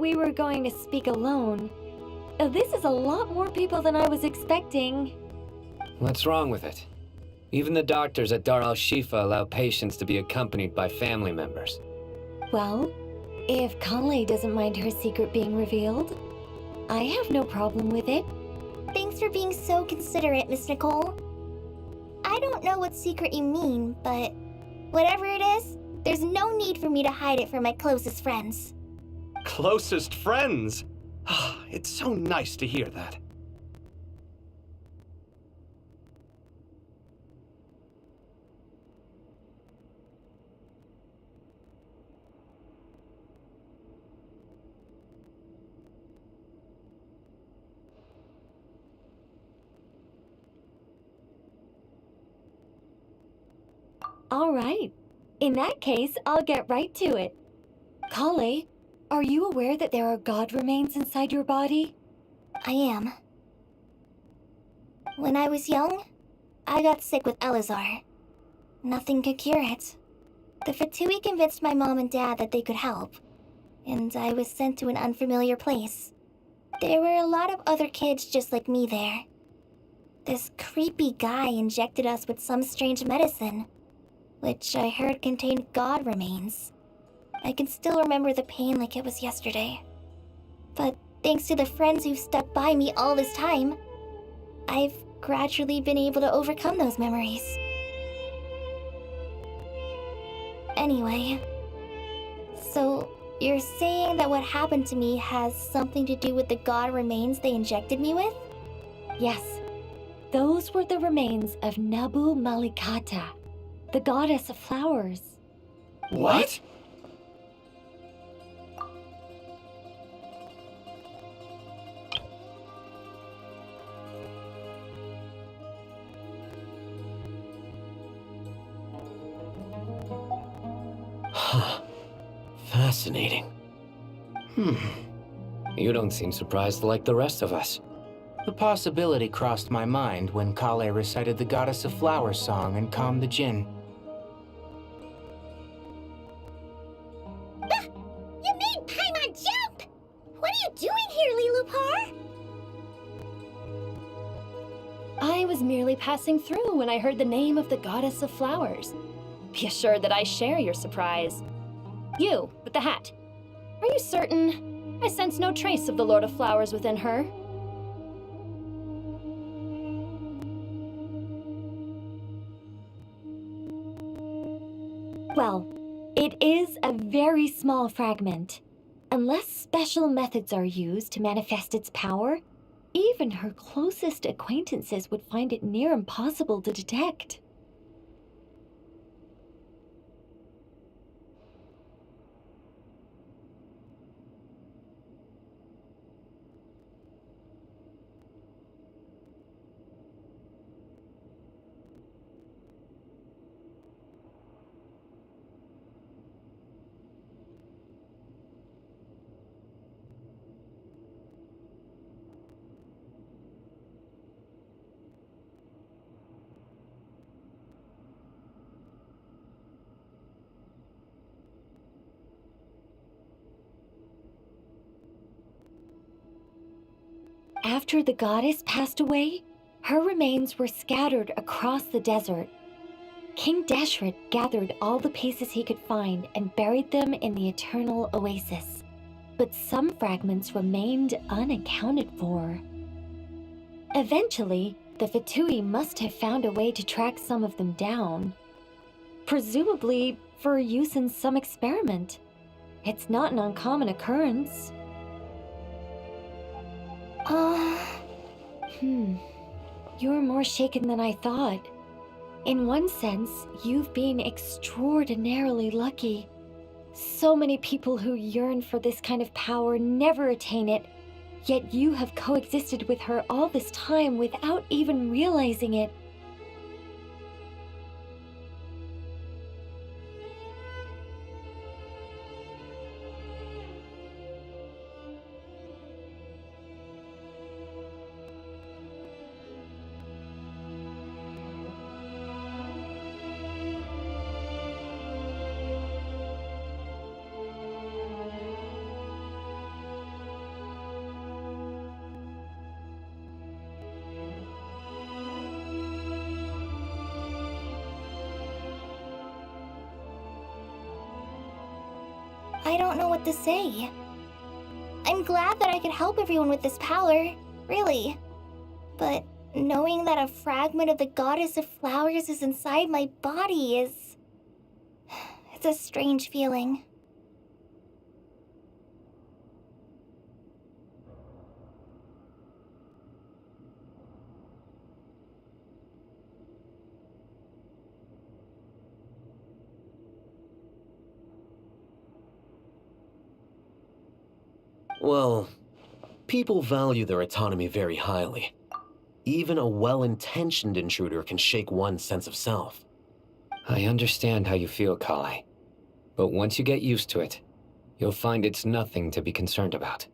we were going to speak alone. This is a lot more people than I was expecting. What's wrong with it? Even the doctors at Dar al-Shifa allow patients to be accompanied by family members. Well, if Kale doesn't mind her secret being revealed, I have no problem with it. Thanks for being so considerate, Miss Nicole. I don't know what secret you mean, but whatever it is, there's no need for me to hide it from my closest friends. Closest friends? It's so nice to hear that. All right. In that case, I'll get right to it. Kale, are you aware that there are god remains inside your body? I am. When I was young, I got sick with Elazar. Nothing could cure it. The Fatui convinced my mom and dad that they could help, and I was sent to an unfamiliar place. There were a lot of other kids just like me there. This creepy guy injected us with some strange medicine, which I heard contained god remains. I can still remember the pain like it was yesterday. But thanks to the friends who've stuck by me all this time, I've gradually been able to overcome those memories. Anyway, so you're saying that what happened to me has something to do with the god remains they injected me with? Yes. Those were the remains of Nabu Malikata, the goddess of flowers. What? Fascinating. You don't seem surprised like the rest of us. The possibility crossed my mind when Kale recited the Goddess of Flowers song and calmed the Jinn. You made Paimon jump! What are you doing here, Lilupar? I was merely passing through when I heard the name of the Goddess of Flowers. Be assured that I share your surprise. You, with the hat. Are you certain? I sense no trace of the Lord of Flowers within her. Well, it is a very small fragment. Unless special methods are used to manifest its power, even her closest acquaintances would find it near impossible to detect. After the goddess passed away, her remains were scattered across the desert. King Deshret gathered all the pieces he could find and buried them in the eternal oasis. But some fragments remained unaccounted for. Eventually, the Fatui must have found a way to track some of them down. Presumably for use in some experiment. It's not an uncommon occurrence. You're more shaken than I thought. In one sense, you've been extraordinarily lucky. So many people who yearn for this kind of power never attain it, yet you have coexisted with her all this time without even realizing it. I don't know what to say. I'm glad that I could help everyone with this power, really. But knowing that a fragment of the goddess of flowers is inside my body is... It's a strange feeling. Well, people value their autonomy very highly. Even a well-intentioned intruder can shake one's sense of self. I understand how you feel, Kale. But once you get used to it, you'll find it's nothing to be concerned about.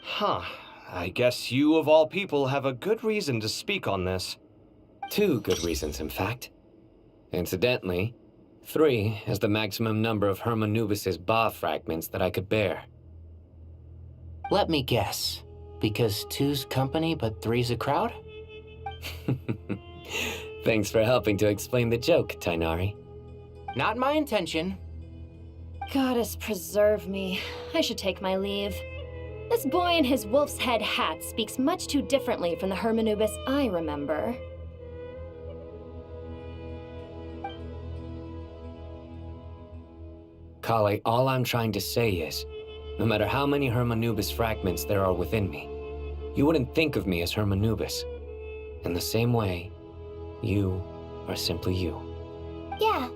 Huh. I guess you, of all people, have a good reason to speak on this. 2 good reasons, in fact. Incidentally, 3 is the maximum number of Hermanubis's Ba fragments that I could bear. Let me guess. Because 2's company, but 3's a crowd? Thanks for helping to explain the joke, Tainari. Not my intention. Goddess preserve me. I should take my leave. This boy in his wolf's head hat speaks much too differently from the Hermanubis I remember. Kale, all I'm trying to say is, no matter how many Hermanubis fragments there are within me, you wouldn't think of me as Hermanubis. In the same way, you are simply you. Yeah,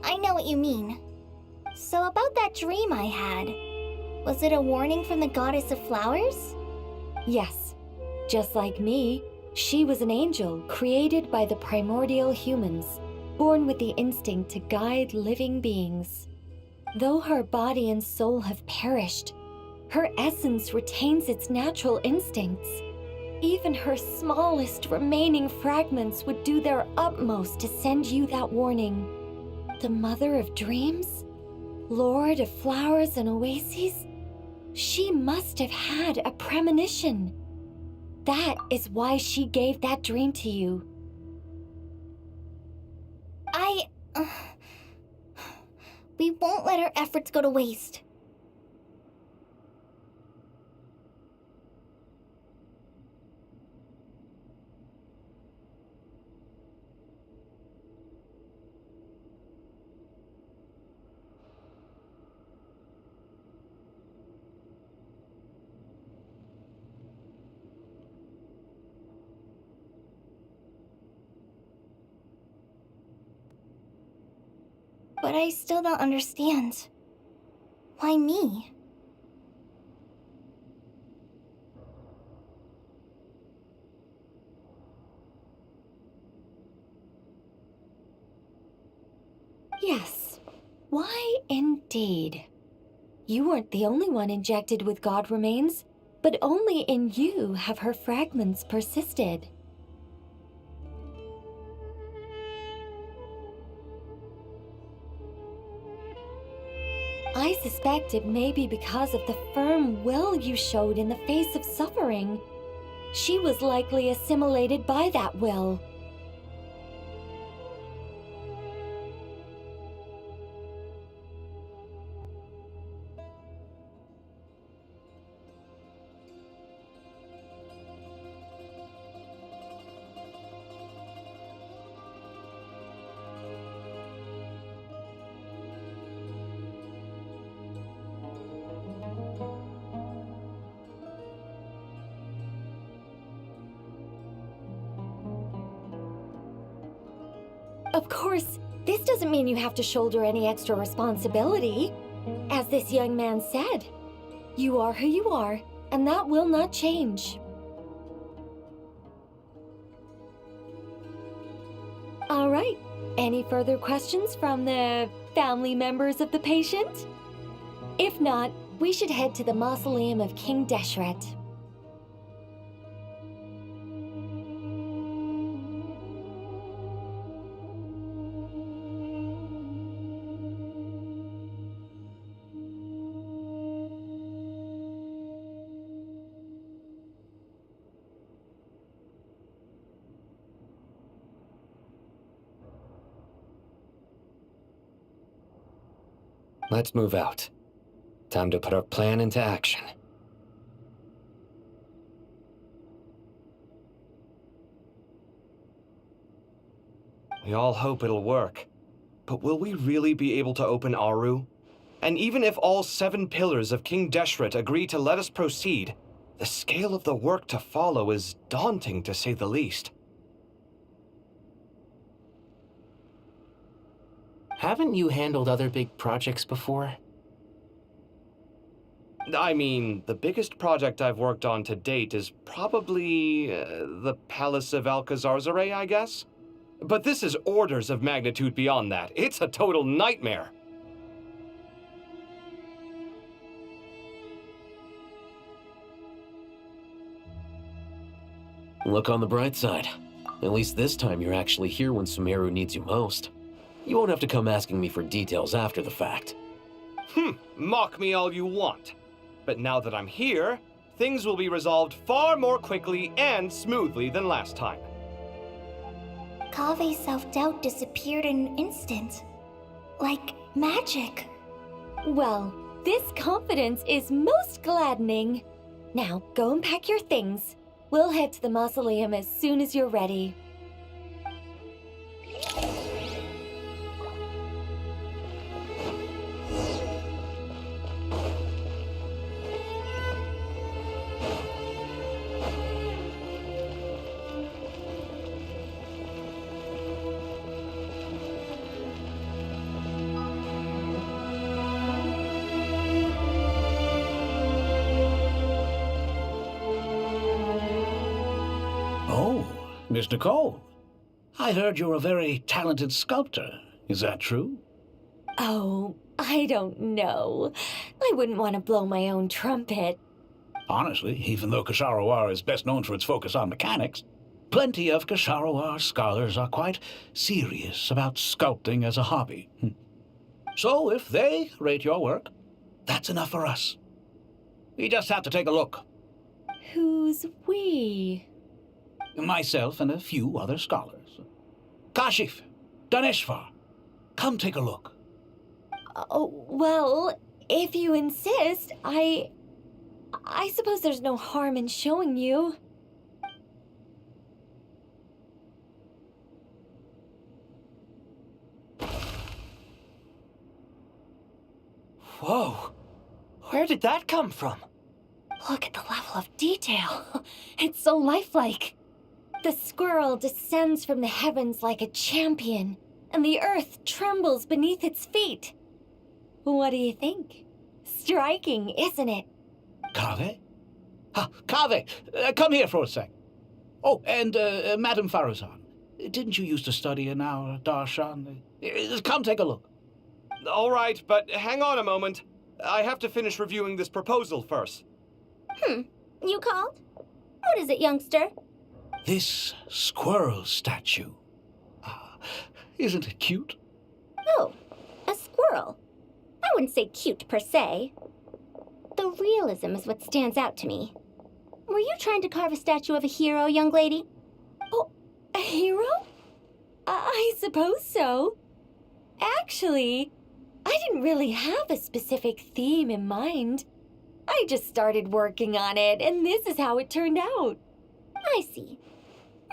I know what you mean. So about that dream I had, was it a warning from the goddess of flowers? Yes. Just like me, she was an angel created by the primordial humans, born with the instinct to guide living beings. Though her body and soul have perished, her essence retains its natural instincts. Even her smallest remaining fragments would do their utmost to send you that warning. The mother of dreams? Lord of flowers and oases? She must have had a premonition. That is why she gave that dream to you. We won't let our efforts go to waste. But I still don't understand. Why me? Yes. Why indeed? You weren't the only one injected with god remains, but only in you have her fragments persisted. I suspect it may be because of the firm will you showed in the face of suffering. She was likely assimilated by that will. Of course, this doesn't mean you have to shoulder any extra responsibility. As this young man said, you are who you are, and that will not change. All right, any further questions from the family members of the patient? If not, we should head to the mausoleum of King Deshret. Let's move out. Time to put our plan into action. We all hope it'll work. But will we really be able to open Aru? And even if all 7 pillars of King Deshret agree to let us proceed, the scale of the work to follow is daunting to say the least. Haven't you handled other big projects before? I mean, the biggest project I've worked on to date is probably the Palace of Alcazarzaray, I guess? But this is orders of magnitude beyond that. It's a total nightmare. Look on the bright side. At least this time you're actually here when Sumeru needs you most. You won't have to come asking me for details after the fact. Mock me all you want. But now that I'm here, things will be resolved far more quickly and smoothly than last time. Kave's self-doubt disappeared in an instant. Like magic. Well, this confidence is most gladdening. Now, go and pack your things. We'll head to the mausoleum as soon as you're ready. Oh, Mr. Cole. I heard you're a very talented sculptor. Is that true? Oh, I don't know. I wouldn't want to blow my own trumpet. Honestly, even though Kasharawar is best known for its focus on mechanics, plenty of Kasharawar scholars are quite serious about sculpting as a hobby. So if they rate your work, that's enough for us. We just have to take a look. Who's we? Myself and a few other scholars. Kashif, Daneshvar, come take a look. Oh, well, if you insist, I suppose there's no harm in showing you. Whoa! Where did that come from? Look at the level of detail. It's so lifelike. The squirrel descends from the heavens like a champion, and the earth trembles beneath its feet. What do you think? Striking, isn't it? Kave? Kave, come here for a sec. Oh, and Madam Farazan, didn't you used to study in our darshan? Come take a look. All right, but hang on a moment. I have to finish reviewing this proposal first. You called? What is it, youngster? This squirrel statue. Isn't it cute? Oh, a squirrel. I wouldn't say cute per se. The realism is what stands out to me. Were you trying to carve a statue of a hero, young lady? Oh, a hero? I suppose so. Actually, I didn't really have a specific theme in mind. I just started working on it, and this is how it turned out. I see.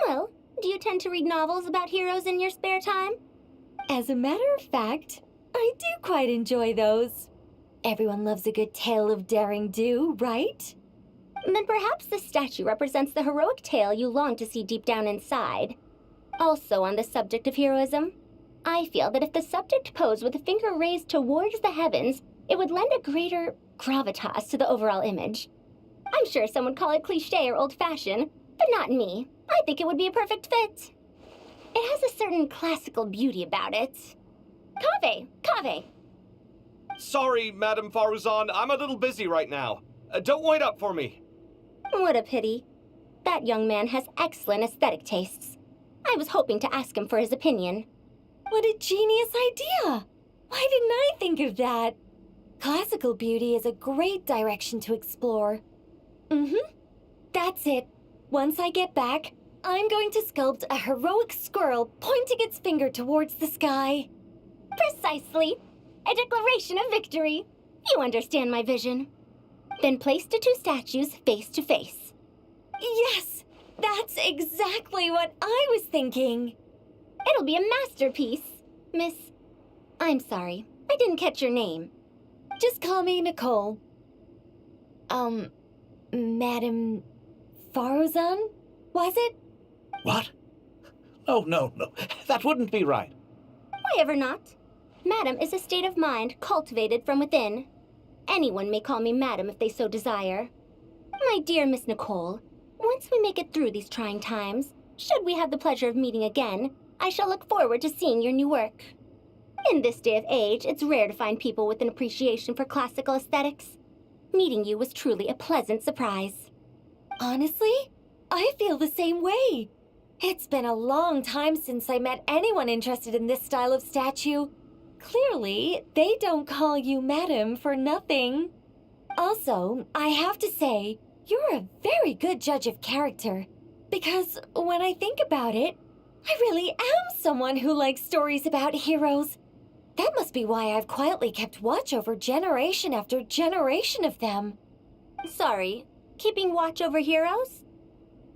Well, do you tend to read novels about heroes in your spare time? As a matter of fact, I do quite enjoy those. Everyone loves a good tale of daring do, right? Then perhaps this statue represents the heroic tale you long to see deep down inside. Also on the subject of heroism, I feel that if the subject posed with a finger raised towards the heavens, it would lend a greater gravitas to the overall image. I'm sure some would call it cliché or old-fashioned, but not me. I think it would be a perfect fit. It has a certain classical beauty about it. Kave! Sorry, Madam Faruzan, I'm a little busy right now. Don't wait up for me. What a pity. That young man has excellent aesthetic tastes. I was hoping to ask him for his opinion. What a genius idea! Why didn't I think of that? Classical beauty is a great direction to explore. That's it. Once I get back, I'm going to sculpt a heroic squirrel pointing its finger towards the sky. Precisely. A declaration of victory. You understand my vision. Then place the two statues face to face. Yes, that's exactly what I was thinking. It'll be a masterpiece, Miss... I'm sorry, I didn't catch your name. Just call me Nicole. Madam Faruzan? Was it? What? Oh, no. That wouldn't be right. Why ever not? Madam is a state of mind cultivated from within. Anyone may call me Madam if they so desire. My dear Miss Nicole, once we make it through these trying times, should we have the pleasure of meeting again, I shall look forward to seeing your new work. In this day of age, it's rare to find people with an appreciation for classical aesthetics. Meeting you was truly a pleasant surprise. Honestly, I feel the same way. It's been a long time since I met anyone interested in this style of statue. Clearly, they don't call you Madam for nothing. Also, I have to say, you're a very good judge of character. Because when I think about it, I really am someone who likes stories about heroes. That must be why I've quietly kept watch over generation after generation of them. Sorry, keeping watch over heroes?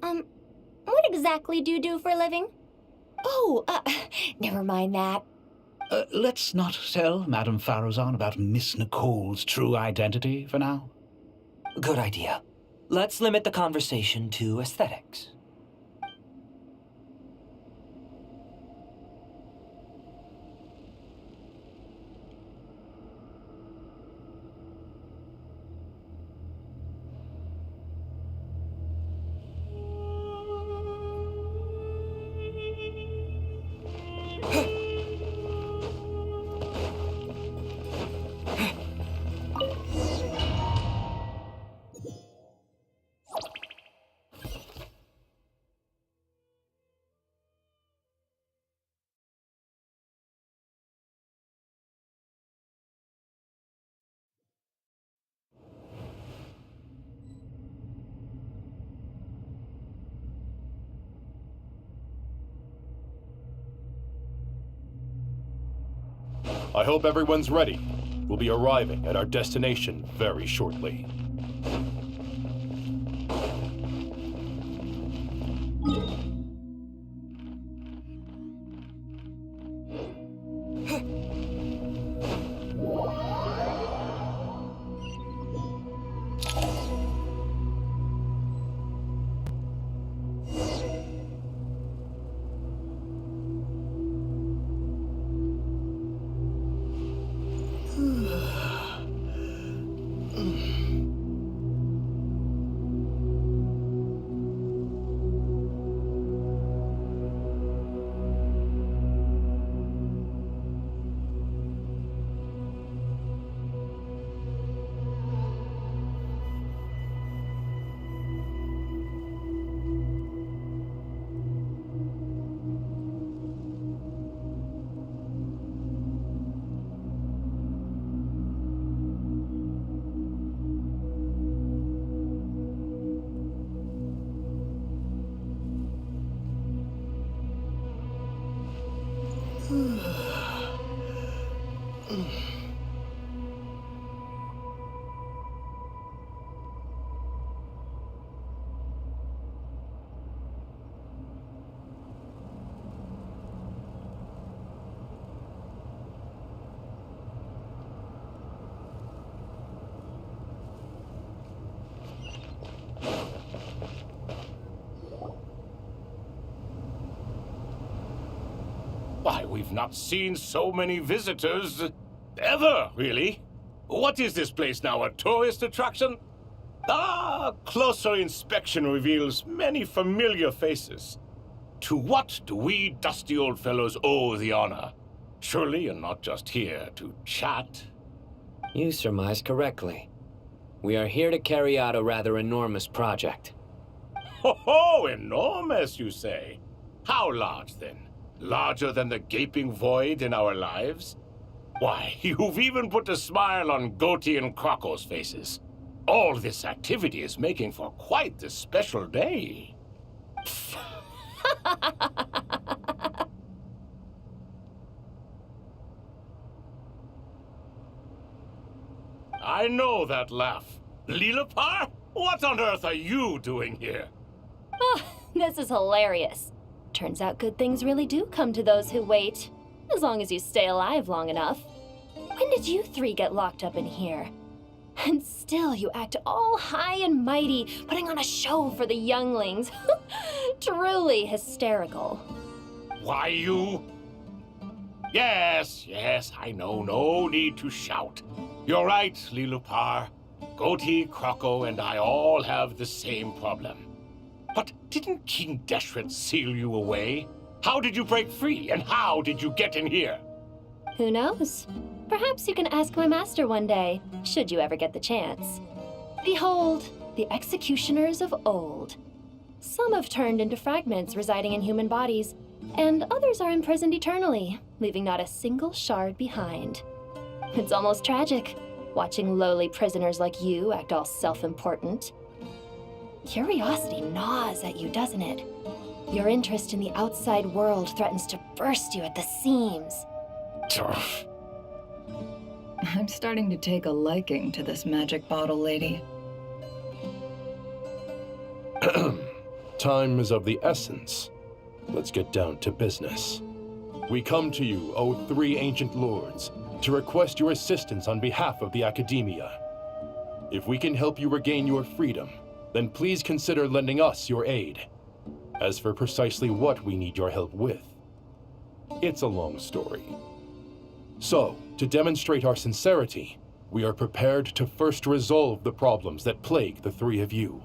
What exactly do you do for a living? Oh, never mind that. Let's not tell Madame Faruzan about Miss Nicole's true identity for now. Good idea. Let's limit the conversation to aesthetics. I hope everyone's ready. We'll be arriving at our destination very shortly. Why, we've not seen so many visitors ever, really. What is this place now, a tourist attraction? Ah, closer inspection reveals many familiar faces. To what do we dusty old fellows owe the honor? Surely you're not just here to chat. You surmise correctly. We are here to carry out a rather enormous project. Ho, enormous, you say? How large, then? Larger than the gaping void in our lives? Why, you've even put a smile on Goatee and Crocco's faces. All this activity is making for quite the special day. I know that laugh. Lilipar? What on earth are you doing here? Oh, this is hilarious. Turns out good things really do come to those who wait, as long as you stay alive long enough. When did you three get locked up in here? And still you act all high and mighty, putting on a show for the younglings. Truly hysterical. Why, you... Yes, I know. No need to shout. You're right, Lilipar. Goatee, Croco, and I all have the same problem. But didn't King Deshret seal you away? How did you break free, and how did you get in here? Who knows? Perhaps you can ask my master one day, should you ever get the chance. Behold, the executioners of old. Some have turned into fragments residing in human bodies, and others are imprisoned eternally, leaving not a single shard behind. It's almost tragic, watching lowly prisoners like you act all self-important. Curiosity gnaws at you, doesn't it? Your interest in the outside world threatens to burst you at the seams. I'm starting to take a liking to this magic bottle lady. Time is of the essence. Let's get down to business. We come to you, O three ancient lords, to request your assistance on behalf of the Academia. If we can help you regain your freedom, then please consider lending us your aid. As for precisely what we need your help with, it's a long story. So, to demonstrate our sincerity, we are prepared to first resolve the problems that plague the three of you.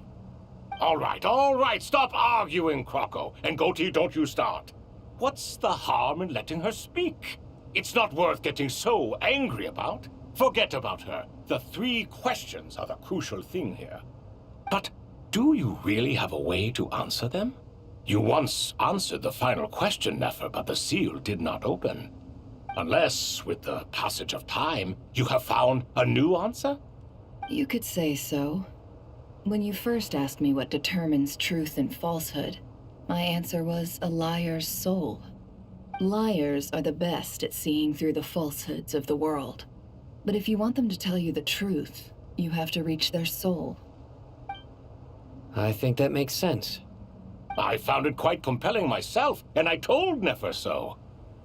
All right, stop arguing, Croco. And Goatee, don't you start. What's the harm in letting her speak? It's not worth getting so angry about. Forget about her. The three questions are the crucial thing here. But do you really have a way to answer them? You once answered the final question, Nefer, but the seal did not open. Unless, with the passage of time, you have found a new answer? You could say so. When you first asked me what determines truth and falsehood, my answer was a liar's soul. Liars are the best at seeing through the falsehoods of the world. But if you want them to tell you the truth, you have to reach their soul. I think that makes sense. I found it quite compelling myself, and I told Nefer so.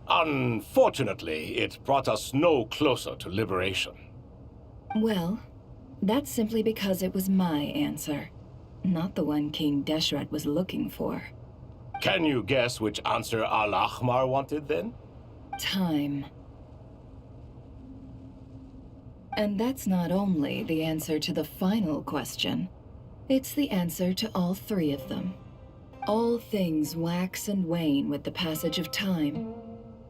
Unfortunately, it brought us no closer to liberation. Well, that's simply because it was my answer, not the one King Deshret was looking for. Can you guess which answer Al-Ahmar wanted then? Time. And that's not only the answer to the final question, it's the answer to all three of them. All things wax and wane with the passage of time.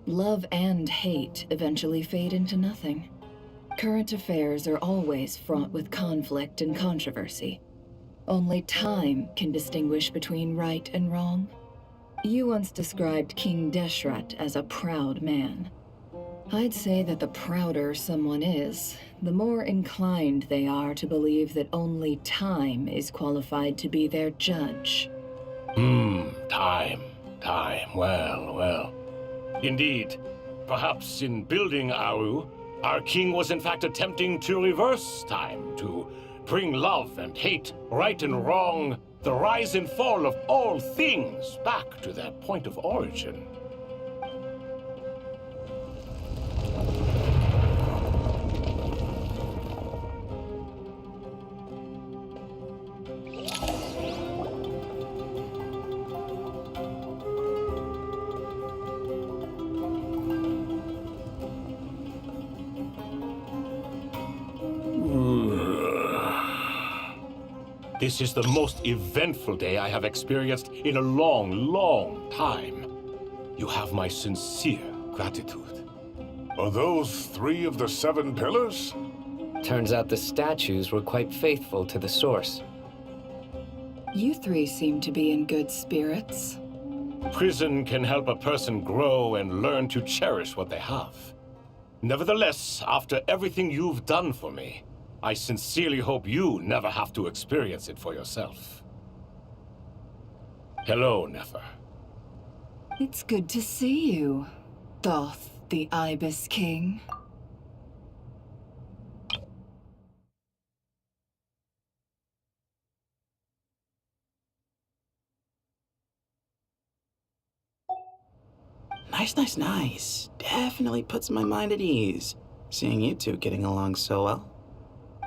Love and hate eventually fade into nothing. Current affairs are always fraught with conflict and controversy. Only time can distinguish between right and wrong. You once described King Deshret as a proud man. I'd say that the prouder someone is, the more inclined they are to believe that only time is qualified to be their judge. Time. Well. Indeed, perhaps in building Aru, our king was in fact attempting to reverse time, to bring love and hate, right and wrong, the rise and fall of all things back to their point of origin. This is the most eventful day I have experienced in a long time. You have my sincere gratitude. Are those three of the 7 pillars? Turns out the statues were quite faithful to the source. You three seem to be in good spirits. Prison can help a person grow and learn to cherish what they have. Nevertheless, after everything you've done for me, I sincerely hope you never have to experience it for yourself. Hello, Nefer. It's good to see you, Thoth the Ibis King. Nice. Definitely puts my mind at ease, seeing you two getting along so well.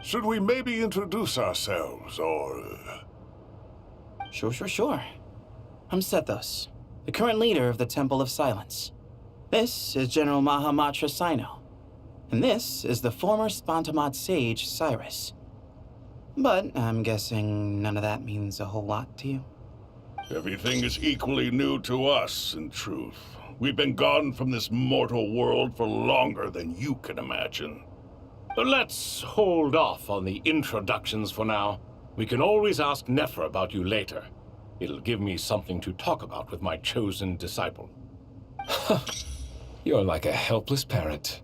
Should we maybe introduce ourselves, or... Sure. I'm Sethos, the current leader of the Temple of Silence. This is General Mahamatra Sino, and this is the former Spantamad sage, Cyrus. But I'm guessing none of that means a whole lot to you. Everything is equally new to us, in truth. We've been gone from this mortal world for longer than you can imagine. Let's hold off on the introductions for now. We can always ask Nefer about you later. It'll give me something to talk about with my chosen disciple. You're like a helpless parrot.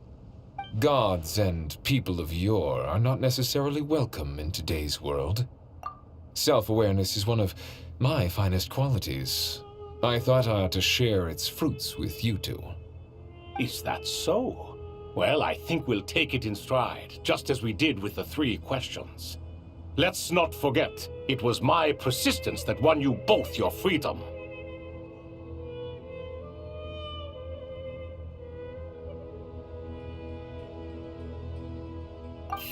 Gods and people of yore are not necessarily welcome in today's world. Self-awareness is one of my finest qualities. I thought I ought to share its fruits with you two. Is that so? Well, I think we'll take it in stride, just as we did with the 3 questions. Let's not forget, it was my persistence that won you both your freedom.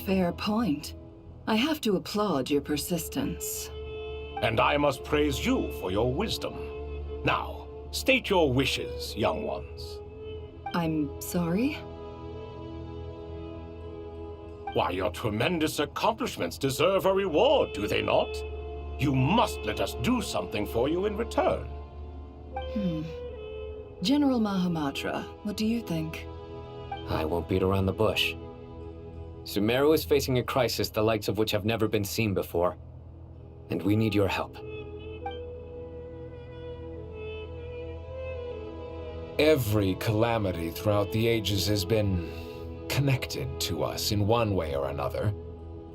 Fair point. I have to applaud your persistence. And I must praise you for your wisdom. Now, state your wishes, young ones. I'm sorry? Why, your tremendous accomplishments deserve a reward, do they not? You must let us do something for you in return. General Mahamatra, what do you think? I won't beat around the bush. Sumeru is facing a crisis the likes of which have never been seen before, and we need your help. Every calamity throughout the ages has been connected to us in one way or another,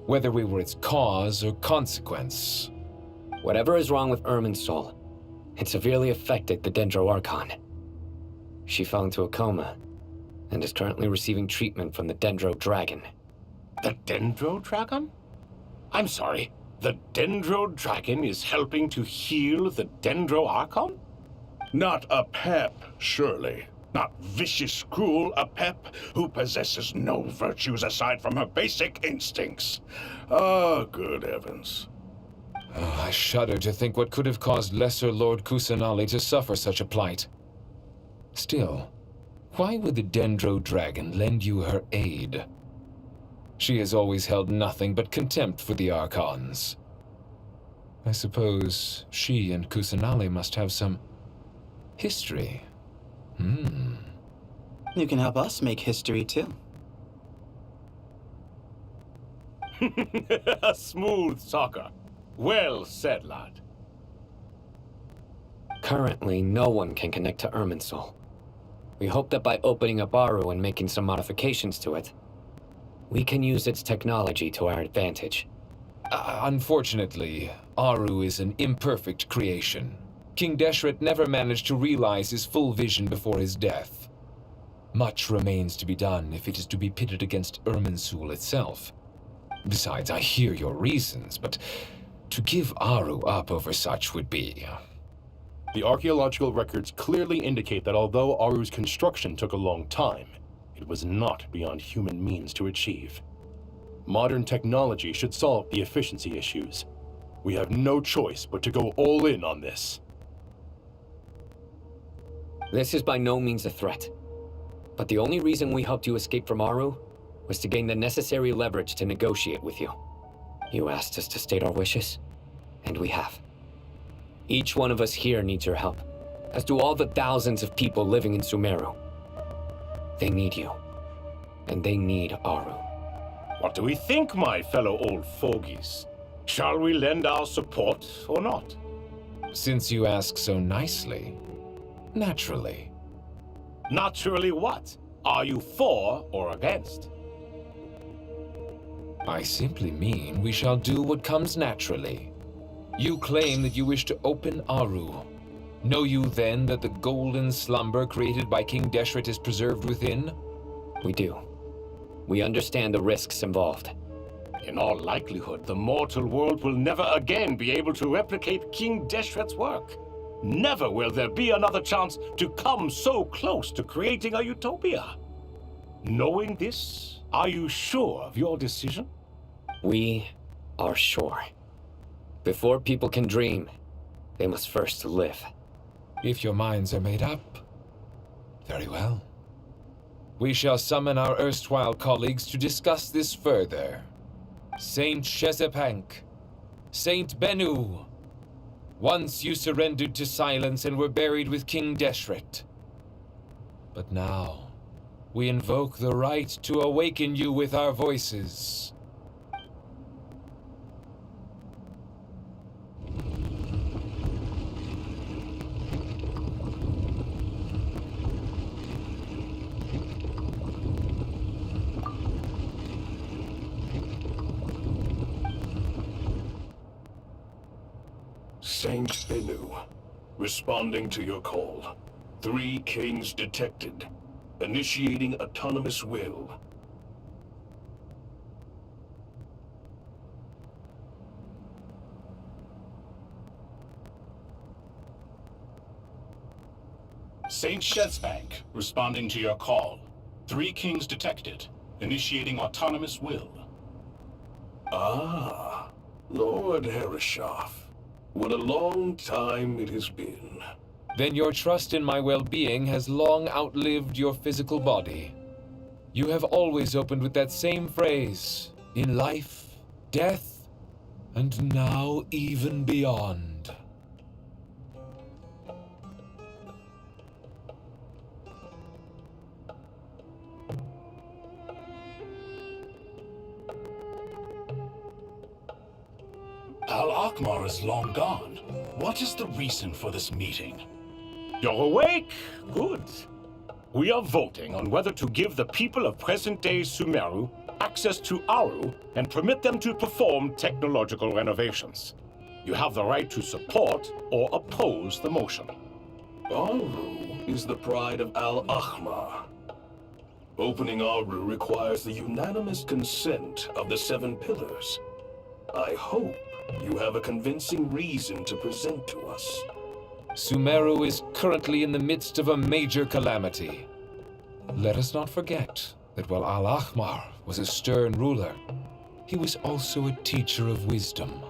whether we were its cause or consequence. Whatever is wrong with Irminsul, it severely affected the Dendro Archon. She fell into a coma and is currently receiving treatment from the Dendro Dragon. The Dendro Dragon? I'm sorry, the Dendro Dragon is helping to heal the Dendro Archon? Not a pep, surely. Not vicious, cruel a pep who possesses no virtues aside from her basic instincts. Ah, good heavens. Oh, I shudder to think what could have caused Lesser Lord Kusanali to suffer such a plight. Still, why would the Dendro Dragon lend you her aid? She has always held nothing but contempt for the Archons. I suppose she and Kusanali must have some history. You can help us make history, too. Smooth talker. Well said, lad. Currently, no one can connect to Irminsul. We hope that by opening up Aru and making some modifications to it, we can use its technology to our advantage. Unfortunately, Aru is an imperfect creation. King Deshret never managed to realize his full vision before his death. Much remains to be done if it is to be pitted against Irminsul itself. Besides, I hear your reasons, but to give Aru up over such would be... The archaeological records clearly indicate that although Aru's construction took a long time, it was not beyond human means to achieve. Modern technology should solve the efficiency issues. We have no choice but to go all in on this. This is by no means a threat. But the only reason we helped you escape from Aru was to gain the necessary leverage to negotiate with you. You asked us to state our wishes, and we have. Each one of us here needs your help, as do all the thousands of people living in Sumeru. They need you, and they need Aru. What do we think, my fellow old fogies? Shall we lend our support or not? Since you ask so nicely, naturally. Naturally what? Are you for or against? I simply mean we shall do what comes naturally. You claim that you wish to open Aru. Know you then that the golden slumber created by King Deshret is preserved within? We do. We understand the risks involved. In all likelihood, the mortal world will never again be able to replicate King Deshret's work. Never will there be another chance to come so close to creating a utopia. Knowing this, are you sure of your decision? We are sure. Before people can dream, they must first live. If your minds are made up, very well. We shall summon our erstwhile colleagues to discuss this further. Saint Chesapank, Saint Bennu, once you surrendered to silence and were buried with King Deshret. But now, we invoke the right to awaken you with our voices. Saint Bennu, responding to your call. 3 kings detected. Initiating autonomous will. Saint Shezbank, responding to your call. 3 kings detected. Initiating autonomous will. Ah, Lord Herreshoff. What a long time it has been. Then your trust in my well-being has long outlived your physical body. You have always opened with that same phrase, in life, death, and now even beyond. Al-Akmar is long gone. What is the reason for this meeting? You're awake? Good. We are voting on whether to give the people of present-day Sumeru access to Aru and permit them to perform technological renovations. You have the right to support or oppose the motion. Aru is the pride of Al-Ahmar. Opening Aru requires the unanimous consent of the 7 pillars. I hope you have a convincing reason to present to us. Sumeru is currently in the midst of a major calamity. Let us not forget that while Al-Ahmar was a stern ruler, he was also a teacher of wisdom.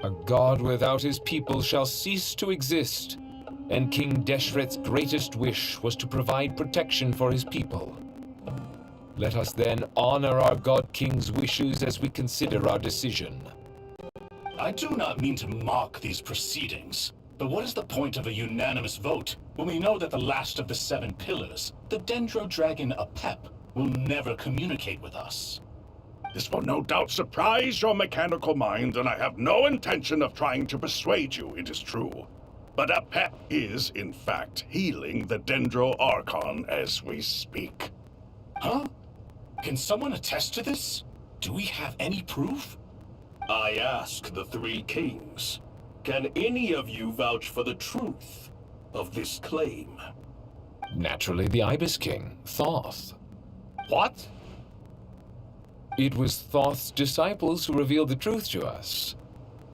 A god without his people shall cease to exist, and King Deshret's greatest wish was to provide protection for his people. Let us then honor our god king's wishes as we consider our decision. I do not mean to mock these proceedings, but what is the point of a unanimous vote when we know that the last of the 7 pillars, the Dendro Dragon Apep, will never communicate with us? This will no doubt surprise your mechanical mind, and I have no intention of trying to persuade you it is true. But Apep is, in fact, healing the Dendro Archon as we speak. Huh? Can someone attest to this? Do we have any proof? I ask the 3 kings. Can any of you vouch for the truth of this claim? Naturally, the Ibis King, Thoth. What? It was Thoth's disciples who revealed the truth to us.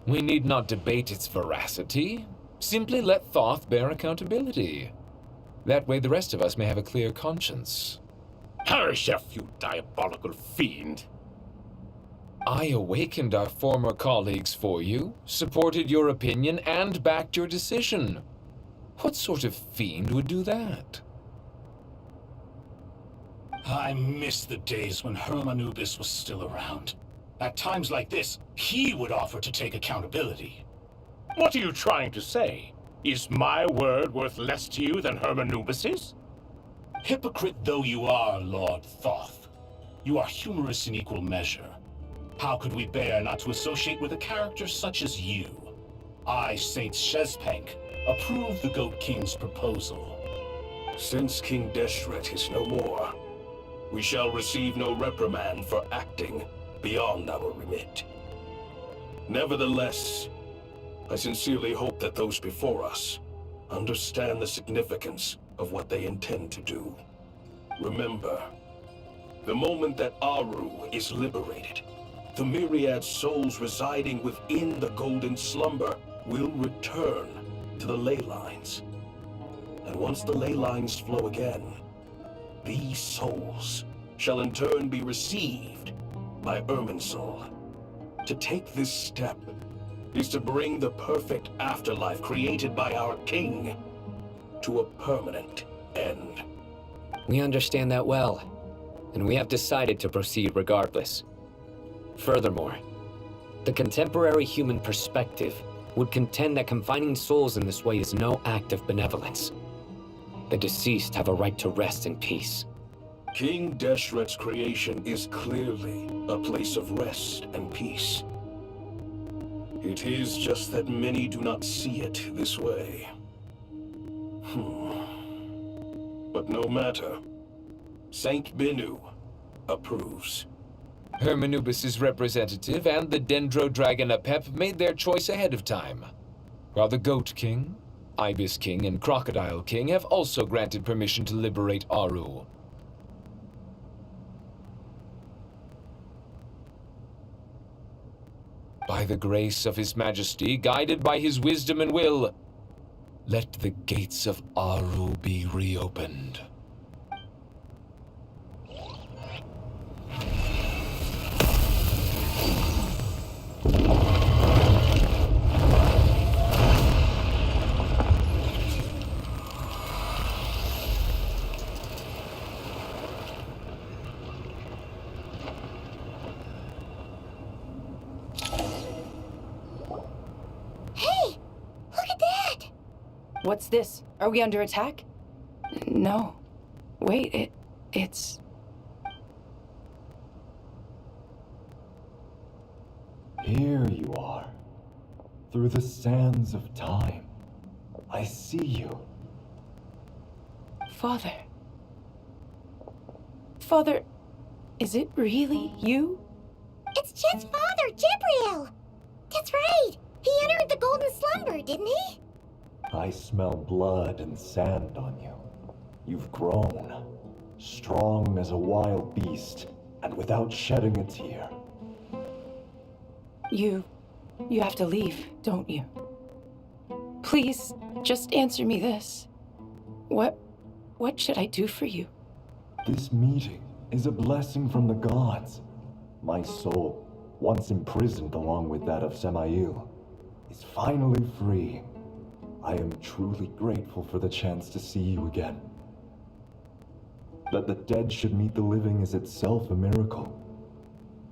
We need not debate its veracity. Simply let Thoth bear accountability. That way the rest of us may have a clear conscience. Herreshoff, you diabolical fiend! I awakened our former colleagues for you, supported your opinion, and backed your decision. What sort of fiend would do that? I miss the days when Hermanubis was still around. At times like this, he would offer to take accountability. What are you trying to say? Is my word worth less to you than Hermanubis's? Hypocrite though you are, Lord Thoth, you are humorous in equal measure. How could we bear not to associate with a character such as you? I, Saint Shezpank, approve the Goat King's proposal. Since King Deshret is no more, we shall receive no reprimand for acting beyond our remit. Nevertheless, I sincerely hope that those before us understand the significance of what they intend to do. Remember, the moment that Aru is liberated, the myriad souls residing within the Golden Slumber will return, to the ley lines. And once the ley lines flow again, these souls shall in turn be received by Irminsul. To take this step is to bring the perfect afterlife created by our king to a permanent end. We understand that well, and we have decided to proceed regardless. Furthermore, the contemporary human perspective would contend that confining souls in this way is no act of benevolence. The deceased have a right to rest in peace. King Deshret's creation is clearly a place of rest and peace. It is just that many do not see it this way. But no matter. Saint Benu approves. Hermanubis' representative and the Dendro Dragon Apep made their choice ahead of time, while the Goat King, Ibis King, and Crocodile King have also granted permission to liberate Aru. By the grace of His Majesty, guided by His wisdom and will, let the gates of Aru be reopened. What's this? Are we under attack? No. Wait, it's... Here you are. Through the sands of time. I see you. Father. Father, is it really you? It's Jed's father, Jibriel! That's right! He entered the golden slumber, didn't he? I smell blood and sand on you. You've grown. Strong as a wild beast, and without shedding a tear. You have to leave, don't you? Please, just answer me this. What should I do for you? This meeting is a blessing from the gods. My soul, once imprisoned along with that of Samael, is finally free. I am truly grateful for the chance to see you again. That the dead should meet the living is itself a miracle.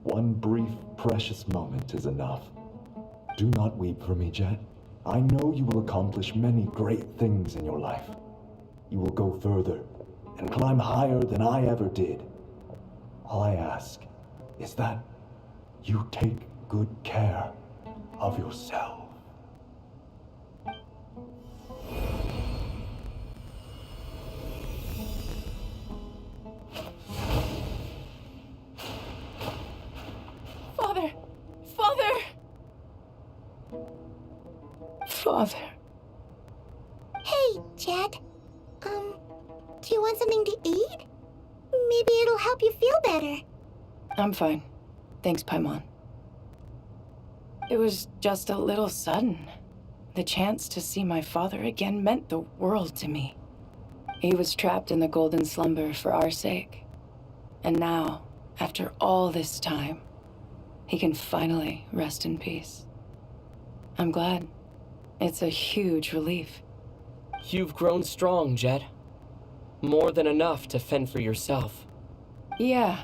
One brief, precious moment is enough. Do not weep for me, Jet. I know you will accomplish many great things in your life. You will go further and climb higher than I ever did. All I ask is that you take good care of yourself. Father. Hey, Jed. Do you want something to eat? Maybe it'll help you feel better. I'm fine. Thanks, Paimon. It was just a little sudden. The chance to see my father again meant the world to me. He was trapped in the golden slumber for our sake. And now, after all this time, he can finally rest in peace. I'm glad. It's a huge relief. You've grown strong, Jed. More than enough to fend for yourself. Yeah.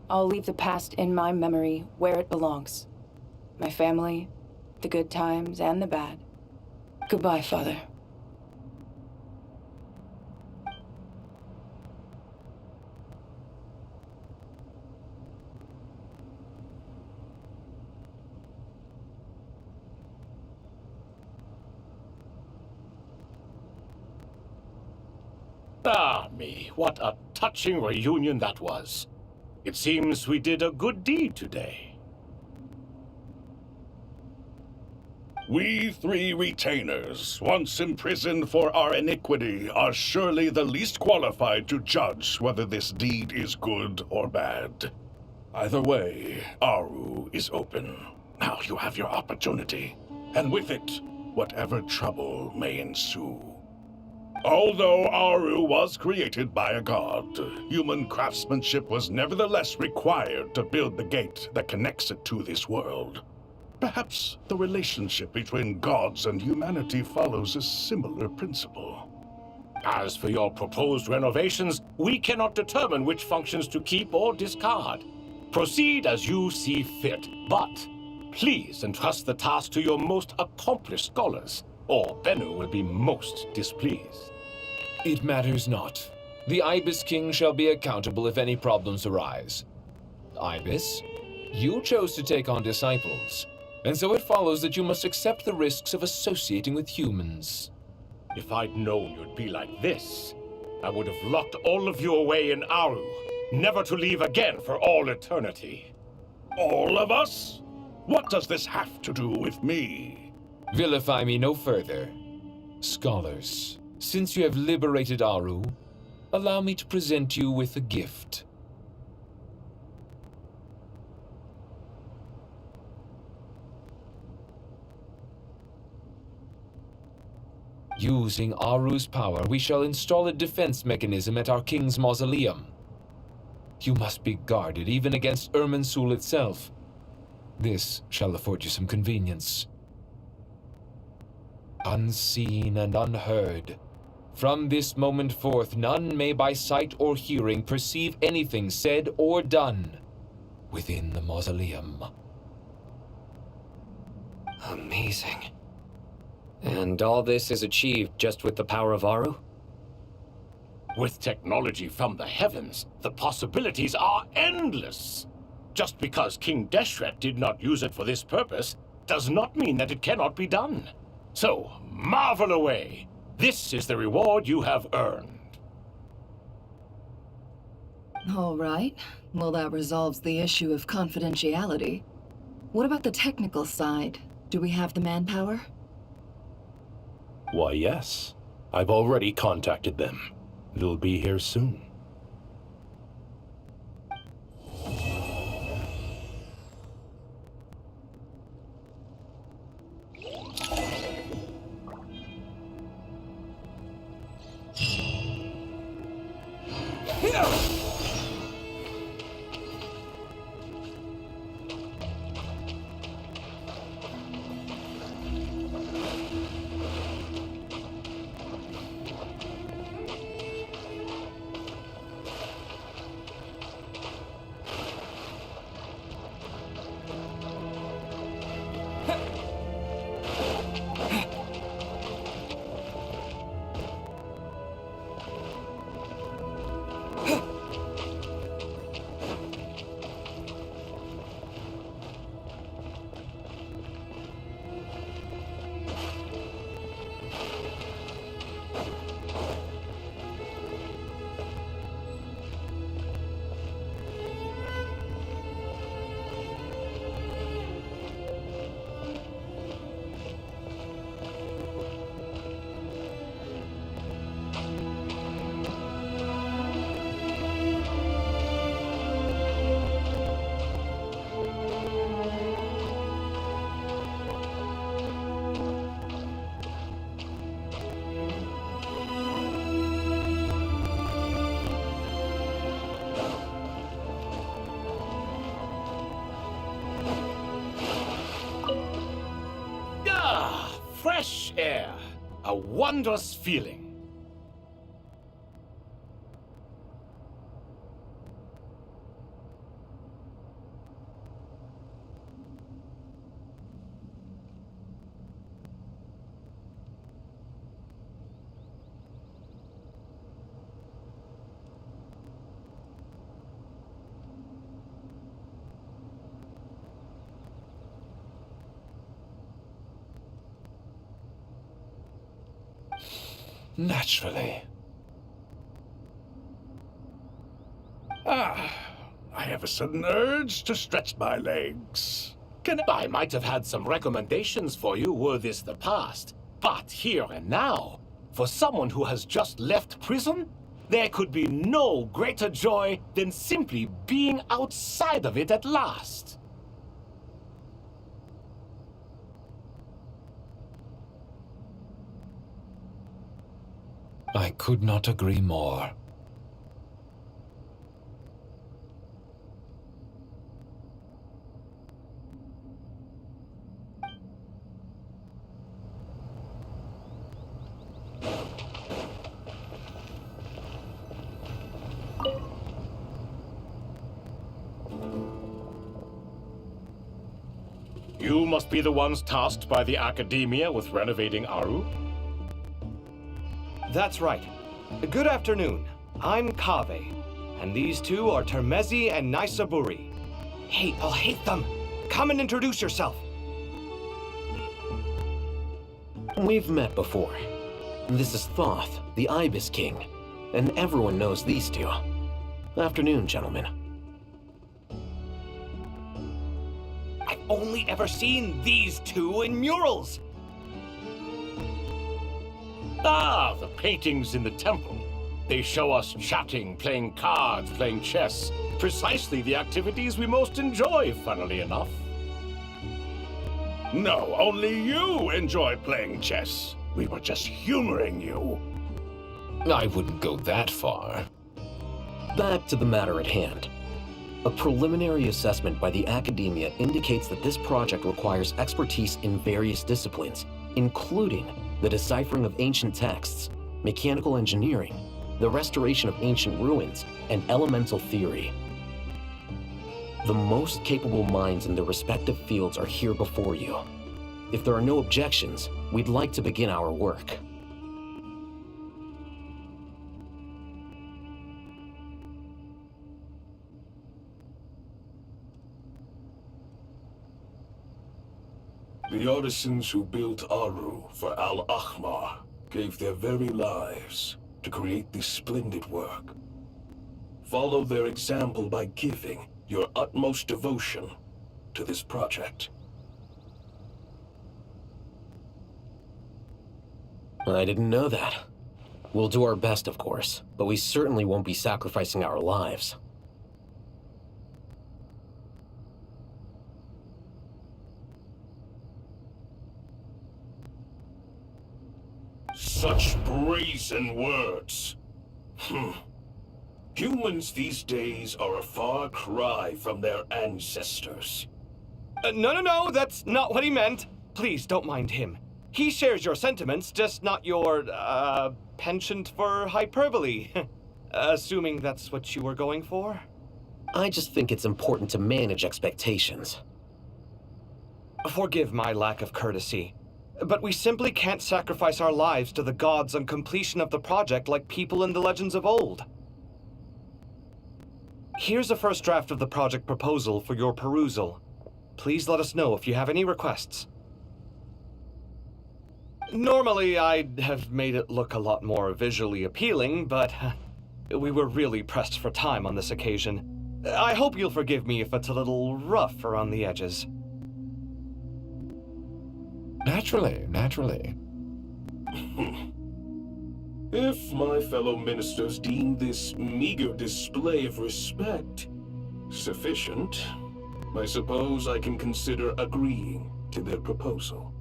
I'll leave the past in my memory where it belongs. My family, the good times and the bad. Goodbye, Father. Ah, me, what a touching reunion that was. It seems we did a good deed today. We three retainers, once imprisoned for our iniquity, are surely the least qualified to judge whether this deed is good or bad. Either way, Aru is open. Now you have your opportunity. And with it, whatever trouble may ensue. Although Aru was created by a god, human craftsmanship was nevertheless required to build the gate that connects it to this world. Perhaps the relationship between gods and humanity follows a similar principle. As for your proposed renovations, we cannot determine which functions to keep or discard. Proceed as you see fit, but please entrust the task to your most accomplished scholars, or Bennu will be most displeased. It matters not. The Ibis King shall be accountable if any problems arise. Ibis, you chose to take on disciples, and so it follows that you must accept the risks of associating with humans. If I'd known you'd be like this, I would have locked all of you away in Aru, never to leave again for all eternity. All of us? What does this have to do with me? Vilify me no further. Scholars, since you have liberated Aru, allow me to present you with a gift. Using Aru's power, we shall install a defense mechanism at our king's mausoleum. You must be guarded even against Irminsul itself. This shall afford you some convenience. Unseen and unheard, from this moment forth, none may by sight or hearing perceive anything said or done within the mausoleum. Amazing. And all this is achieved just with the power of Aru? With technology from the heavens, the possibilities are endless. Just because King Deshret did not use it for this purpose does not mean that it cannot be done. So, marvel away. This is the reward you have earned. All right. Well, that resolves the issue of confidentiality. What about the technical side? Do we have the manpower? Why, yes. I've already contacted them. They'll be here soon. Fresh air. A wondrous feeling. Naturally. I have a sudden urge to stretch my legs. I might have had some recommendations for you were this the past, but here and now, for someone who has just left prison, there could be no greater joy than simply being outside of it at last. I could not agree more. You must be the ones tasked by the Academia with renovating Aru? That's right. Good afternoon. I'm Kave, and these two are Termezi and Naisaburi. Hey, I'll hate them. Come and introduce yourself. We've met before. This is Thoth, the Ibis King, and everyone knows these two. Afternoon, gentlemen. I've only ever seen these two in murals. Ah, the paintings in the temple. They show us chatting, playing cards, playing chess. Precisely the activities we most enjoy, funnily enough. No, only you enjoy playing chess. We were just humoring you. I wouldn't go that far. Back to the matter at hand. A preliminary assessment by the Academia indicates that this project requires expertise in various disciplines, including the deciphering of ancient texts, mechanical engineering, the restoration of ancient ruins, and elemental theory. The most capable minds in their respective fields are here before you. If there are no objections, we'd like to begin our work. The artisans who built Aru for Al-Ahmar gave their very lives to create this splendid work. Follow their example by giving your utmost devotion to this project. I didn't know that. We'll do our best, of course, but we certainly won't be sacrificing our lives. Such brazen words. Humans these days are a far cry from their ancestors. No, that's not what he meant. Please don't mind him. He shares your sentiments, just not your, penchant for hyperbole. Assuming that's what you were going for? I just think it's important to manage expectations. Forgive my lack of courtesy, but we simply can't sacrifice our lives to the gods on completion of the project like people in the legends of old. Here's a first draft of the project proposal for your perusal. Please let us know if you have any requests. Normally, I'd have made it look a lot more visually appealing, but we were really pressed for time on this occasion. I hope you'll forgive me if it's a little rough around the edges. Naturally. If my fellow ministers deem this meager display of respect sufficient, I suppose I can consider agreeing to their proposal.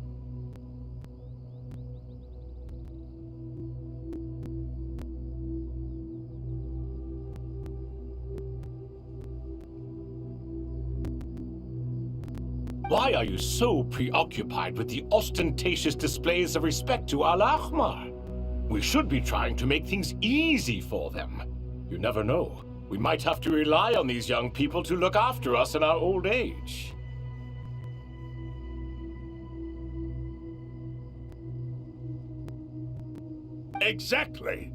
Why are you so preoccupied with the ostentatious displays of respect to Al-Ahmar? We should be trying to make things easy for them. You never know. We might have to rely on these young people to look after us in our old age. Exactly.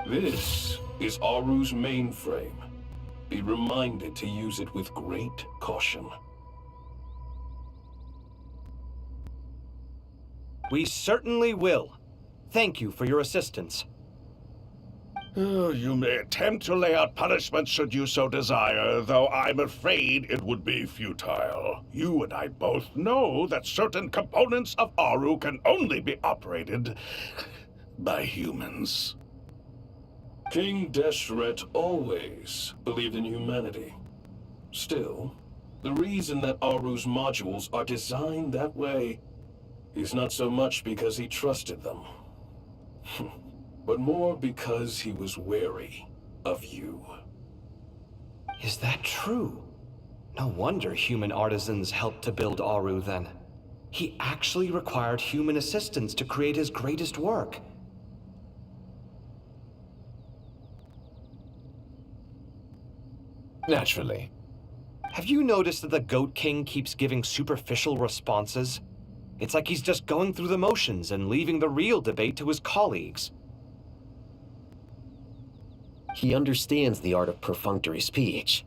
This is Aru's mainframe. Be reminded to use it with great caution. We certainly will. Thank you for your assistance. You may attempt to lay out punishment should you so desire, though I'm afraid it would be futile. You and I both know that certain components of Aru can only be operated by humans. King Deshret always believed in humanity. Still, the reason that Aru's modules are designed that way is not so much because he trusted them, but more because he was wary of you. Is that true? No wonder human artisans helped to build Aru then. He actually required human assistance to create his greatest work. Naturally. Have you noticed that the Goat King keeps giving superficial responses? It's like he's just going through the motions and leaving the real debate to his colleagues. He understands the art of perfunctory speech.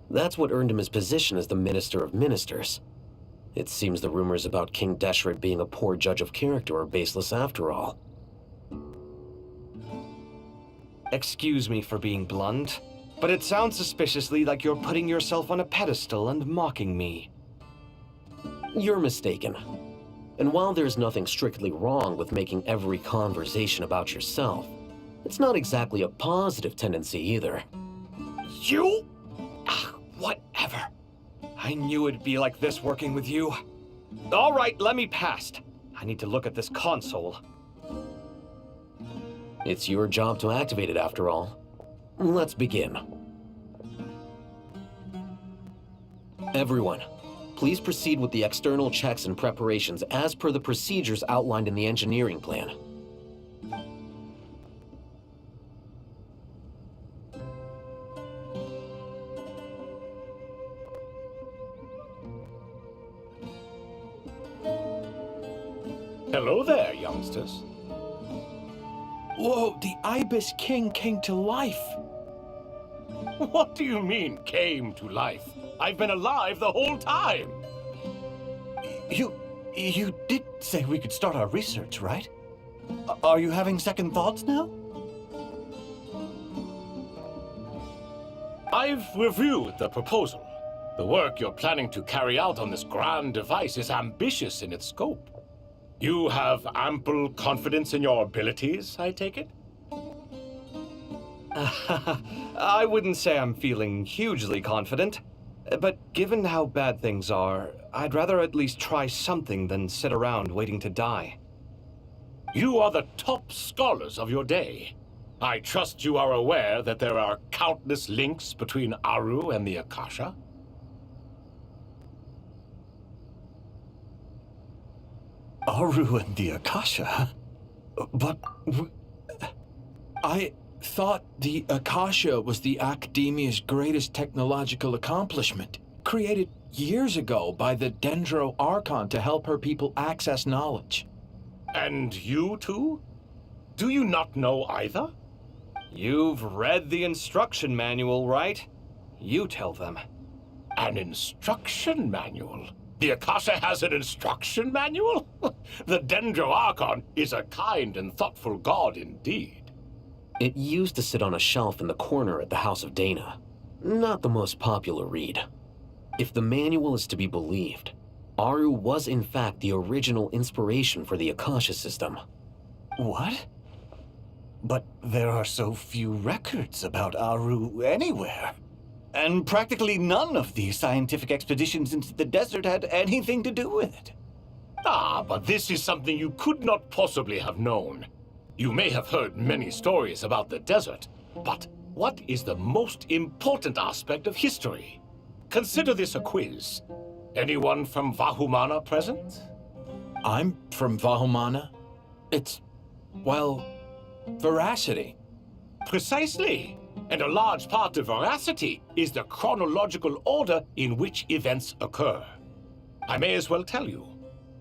That's what earned him his position as the Minister of Ministers. It seems the rumors about King Deshret being a poor judge of character are baseless after all. Excuse me for being blunt, but it sounds suspiciously like you're putting yourself on a pedestal and mocking me. You're mistaken. And while there's nothing strictly wrong with making every conversation about yourself, it's not exactly a positive tendency either. You? Whatever. I knew it'd be like this working with you. All right, let me past. I need to look at this console. It's your job to activate it after all. Let's begin. Everyone, please proceed with the external checks and preparations as per the procedures outlined in the engineering plan. Hello there, youngsters. Whoa, the Ibis King came to life. What do you mean, came to life? I've been alive the whole time. You did say we could start our research, right? Are you having second thoughts now? I've reviewed the proposal. The work you're planning to carry out on this grand device is ambitious in its scope. You have ample confidence in your abilities, I take it? I wouldn't say I'm feeling hugely confident, but given how bad things are, I'd rather at least try something than sit around waiting to die. You are the top scholars of your day. I trust you are aware that there are countless links between Aru and the Akasha. Aru and the Akasha? But I thought the Akasha was the Academia's greatest technological accomplishment, created years ago by the Dendro Archon to help her people access knowledge. And you too? Do you not know either? You've read the instruction manual, right? You tell them. An instruction manual? The Akasha has an instruction manual? The Dendro Archon is a kind and thoughtful god indeed. It used to sit on a shelf in the corner at the House of Dana. Not the most popular read. If the manual is to be believed, Aru was in fact the original inspiration for the Akasha system. What? But there are so few records about Aru anywhere. And practically none of the scientific expeditions into the desert had anything to do with it. Ah, but this is something you could not possibly have known. You may have heard many stories about the desert, but what is the most important aspect of history? Consider this a quiz. Anyone from Vahumana present? I'm from Vahumana. It's, well, veracity. Precisely. And a large part of veracity is the chronological order in which events occur. I may as well tell you.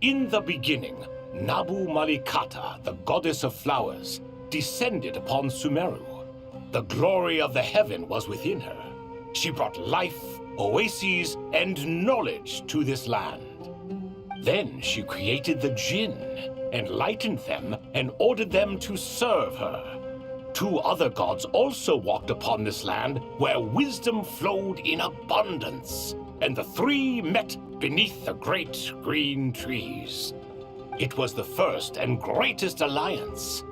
In the beginning, Nabu Malikata, the goddess of flowers, descended upon Sumeru. The glory of the heaven was within her. She brought life, oases, and knowledge to this land. Then she created the Jinn, enlightened them, and ordered them to serve her. Two other gods also walked upon this land where wisdom flowed in abundance, and the three met beneath the great green trees. It was the first and greatest alliance.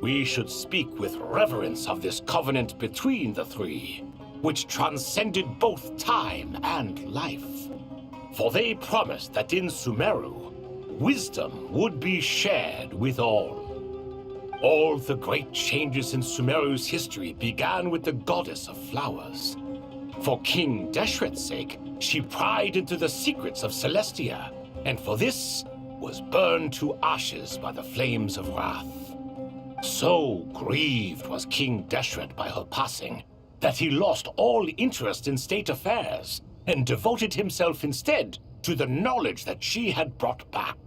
We should speak with reverence of this covenant between the three, which transcended both time and life. For they promised that in Sumeru, wisdom would be shared with all. All the great changes in Sumeru's history began with the goddess of flowers. For King Deshret's sake, she pried into the secrets of Celestia, and for this was burned to ashes by the flames of wrath. So grieved was King Deshret by her passing that he lost all interest in state affairs and devoted himself instead to the knowledge that she had brought back.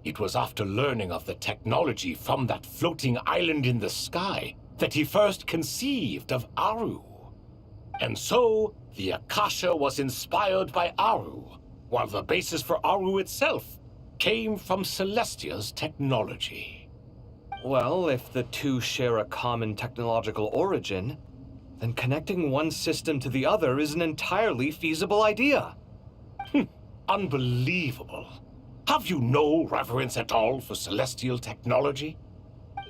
It was after learning of the technology from that floating island in the sky that he first conceived of Aru. And so, the Akasha was inspired by Aru, while the basis for Aru itself came from Celestia's technology. Well, if the two share a common technological origin, then connecting one system to the other is an entirely feasible idea. Unbelievable. Have you no reverence at all for celestial technology?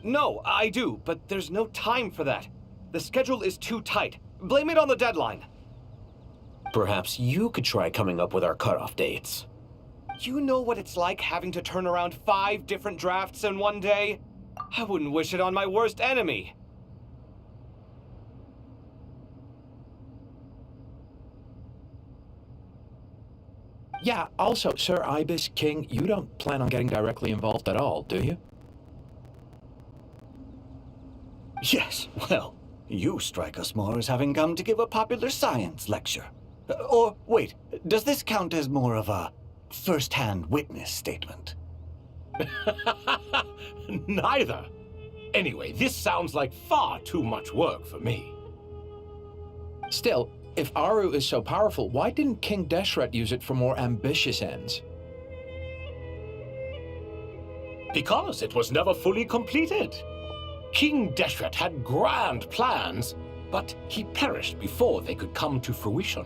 No, I do, but there's no time for that. The schedule is too tight. Blame it on the deadline. Perhaps you could try coming up with our cutoff dates. You know what it's like having to turn around 5 different drafts in one day? I wouldn't wish it on my worst enemy. Yeah, also, Sir Ibis King, you don't plan on getting directly involved at all, do you? Yes, well, you strike us more as having come to give a popular science lecture. Or, wait, does this count as more of a first-hand witness statement? Neither. Anyway, this sounds like far too much work for me. Still, if Aru is so powerful, why didn't King Deshret use it for more ambitious ends? Because it was never fully completed. King Deshret had grand plans, but he perished before they could come to fruition.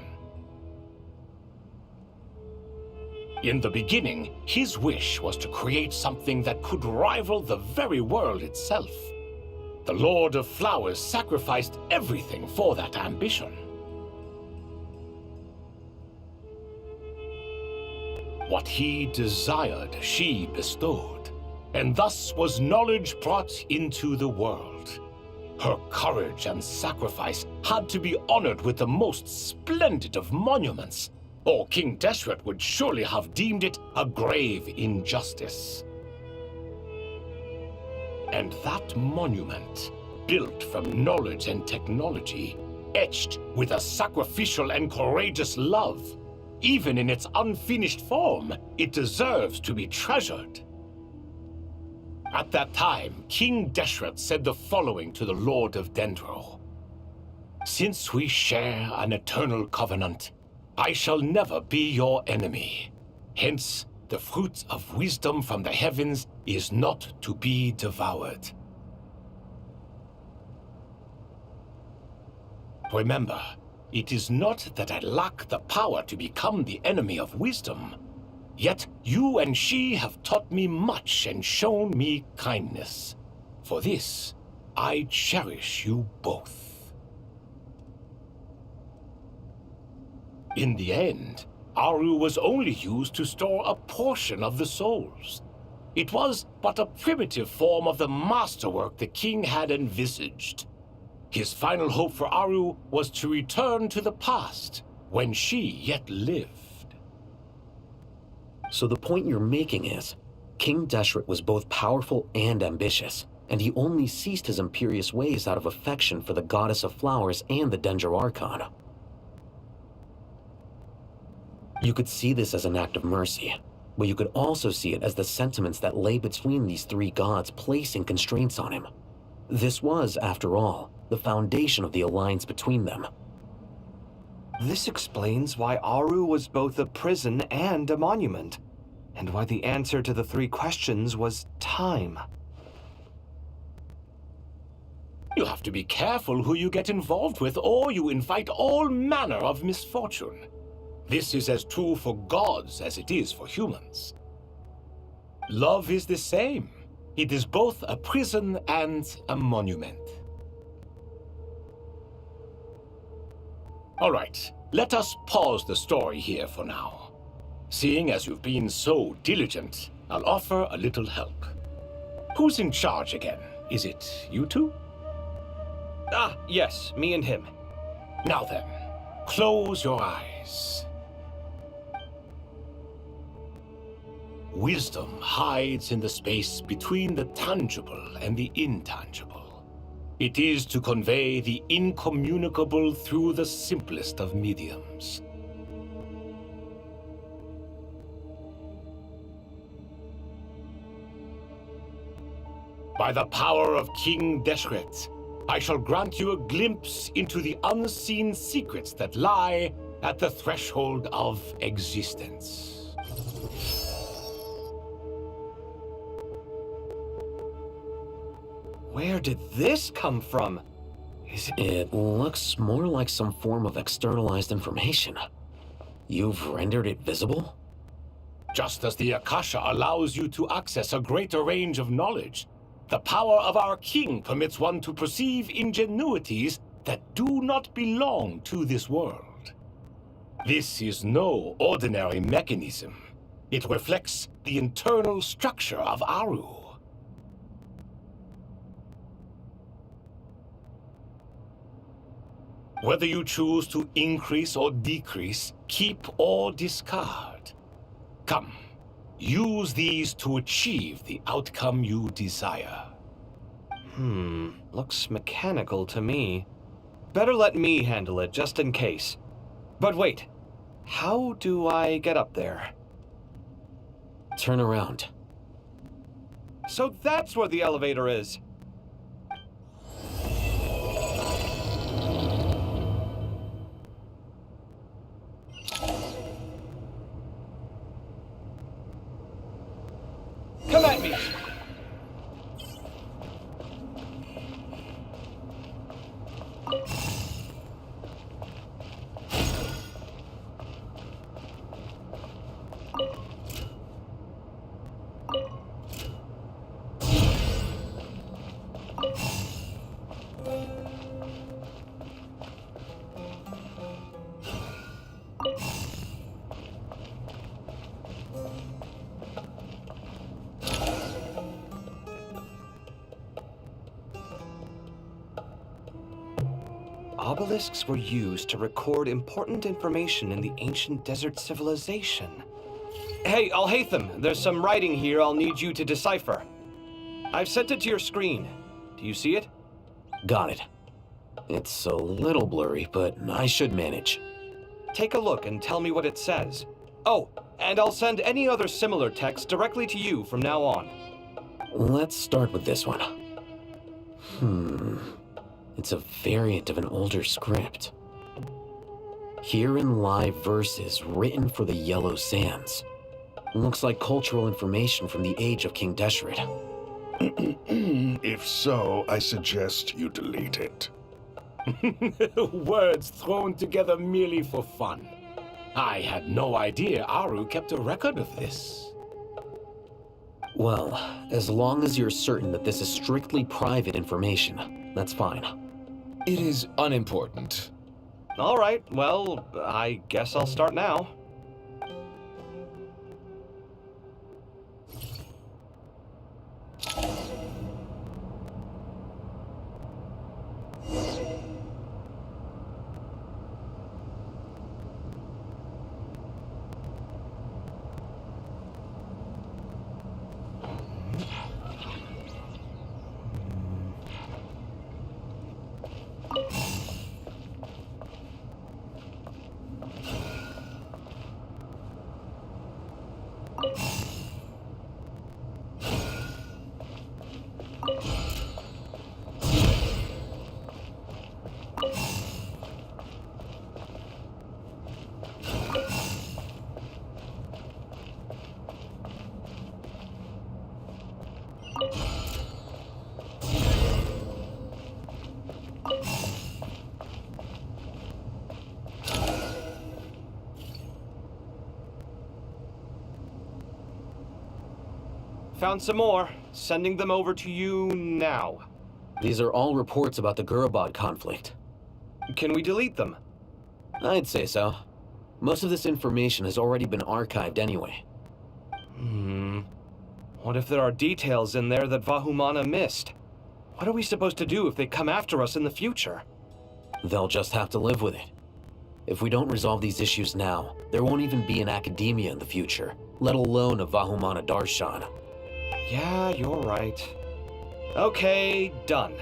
In the beginning, his wish was to create something that could rival the very world itself. The Lord of Flowers sacrificed everything for that ambition. What he desired, she bestowed, and thus was knowledge brought into the world. Her courage and sacrifice had to be honored with the most splendid of monuments, or King Deshret would surely have deemed it a grave injustice. And that monument, built from knowledge and technology, etched with a sacrificial and courageous love, even in its unfinished form, it deserves to be treasured. At that time, King Deshret said the following to the Lord of Dendro. "Since we share an eternal covenant, I shall never be your enemy. Hence, the fruit of wisdom from the heavens is not to be devoured." Remember, it is not that I lack the power to become the enemy of wisdom. Yet you and she have taught me much and shown me kindness. For this, I cherish you both. In the end, Aru was only used to store a portion of the souls. It was but a primitive form of the masterwork the king had envisaged. His final hope for Aru was to return to the past, when she yet lived. So the point you're making is, King Deshret was both powerful and ambitious, and he only ceased his imperious ways out of affection for the Goddess of Flowers and the Dendro Archon. You could see this as an act of mercy, but you could also see it as the sentiments that lay between these three gods placing constraints on him. This was, after all, the foundation of the alliance between them. This explains why Aru was both a prison and a monument, and why the answer to the 3 questions was time. You have to be careful who you get involved with, or you invite all manner of misfortune. This is as true for gods as it is for humans. Love is the same. It is both a prison and a monument. All right, let us pause the story here for now. Seeing as you've been so diligent, I'll offer a little help. Who's in charge again? Is it you two? Ah, yes, me and him. Now then, close your eyes. Wisdom hides in the space between the tangible and the intangible. It is to convey the incommunicable through the simplest of mediums. By the power of King Deshret, I shall grant you a glimpse into the unseen secrets that lie at the threshold of existence. Where did this come from? It looks more like some form of externalized information. You've rendered it visible? Just as the Akasha allows you to access a greater range of knowledge, the power of our king permits one to perceive ingenuities that do not belong to this world. This is no ordinary mechanism. It reflects the internal structure of Aru. Whether you choose to increase or decrease, keep or discard. Come, use these to achieve the outcome you desire. Looks mechanical to me. Better let me handle it, just in case. But wait, how do I get up there? Turn around. So that's where the elevator is. Come at me! Obelisks were used to record important information in the ancient desert civilization. Hey, Al-Haytham, there's some writing here I'll need you to decipher. I've sent it to your screen. Do you see it? Got it. It's a little blurry, but I should manage. Take a look and tell me what it says. Oh, and I'll send any other similar text directly to you from now on. Let's start with this one. It's a variant of an older script. Herein lie verses written for the Yellow Sands. Looks like cultural information from the age of King Deshret. If so, I suggest you delete it. Words thrown together merely for fun. I had no idea Aru kept a record of this. Well, as long as you're certain that this is strictly private information, that's fine. It is unimportant. All right, well, I guess I'll start now. found some more. Sending them over to you now. These are all reports about the Gurabad conflict. Can we delete them? I'd say so. Most of this information has already been archived anyway. What if there are details in there that Vahumana missed? What are we supposed to do if they come after us in the future? They'll just have to live with it. If we don't resolve these issues now, there won't even be an academia in the future, let alone a Vahumana Darshan. Yeah, you're right. Okay, done.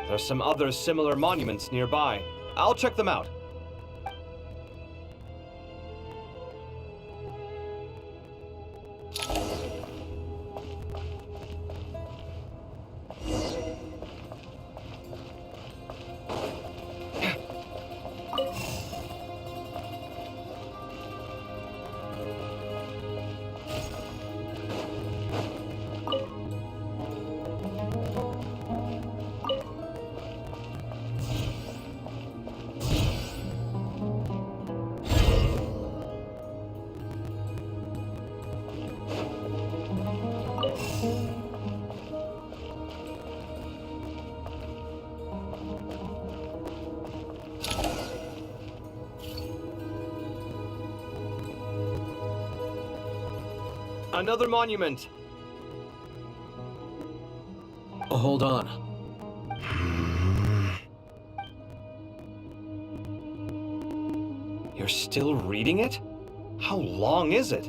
There's some other similar monuments nearby. I'll check them out. Another monument. Hold on. You're still reading it? How long is it?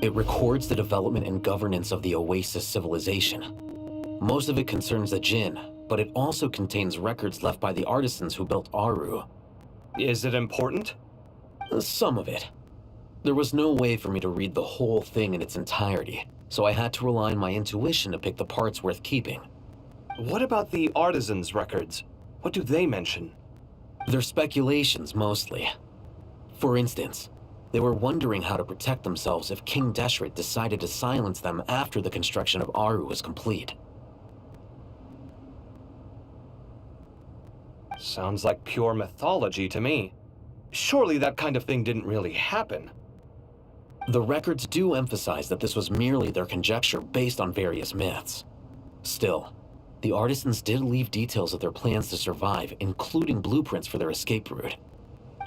It records the development and governance of the Oasis civilization. Most of it concerns the Jinn, but it also contains records left by the artisans who built Aru. Is it important? Some of it. There was no way for me to read the whole thing in its entirety, so I had to rely on my intuition to pick the parts worth keeping. What about the artisans' records? What do they mention? They're speculations, mostly. For instance, they were wondering how to protect themselves if King Deshret decided to silence them after the construction of Aru was complete. Sounds like pure mythology to me. Surely that kind of thing didn't really happen. The records do emphasize that this was merely their conjecture based on various myths. Still, the artisans did leave details of their plans to survive, including blueprints for their escape route.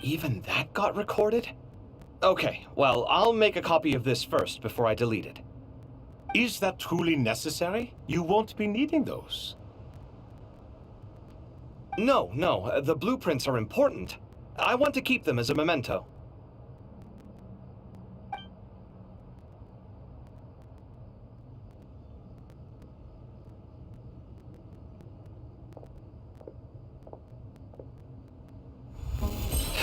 Even that got recorded? Okay, well, I'll make a copy of this first before I delete it. Is that truly necessary? You won't be needing those. No, the blueprints are important. I want to keep them as a memento.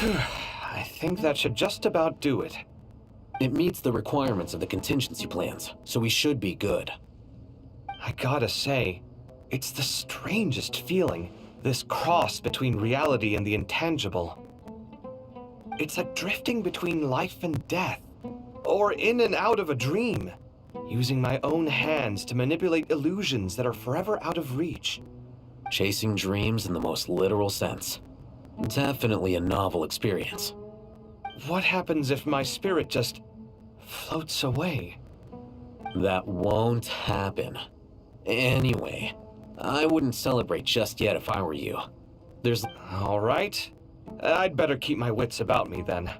I think that should just about do it. It meets the requirements of the contingency plans, so we should be good. I gotta say, it's the strangest feeling, this cross between reality and the intangible. It's like drifting between life and death, or in and out of a dream, using my own hands to manipulate illusions that are forever out of reach. Chasing dreams in the most literal sense. Definitely a novel experience. What happens if my spirit just floats away? That won't happen. Anyway, I wouldn't celebrate just yet if I were you. There's... All right. I'd better keep my wits about me then.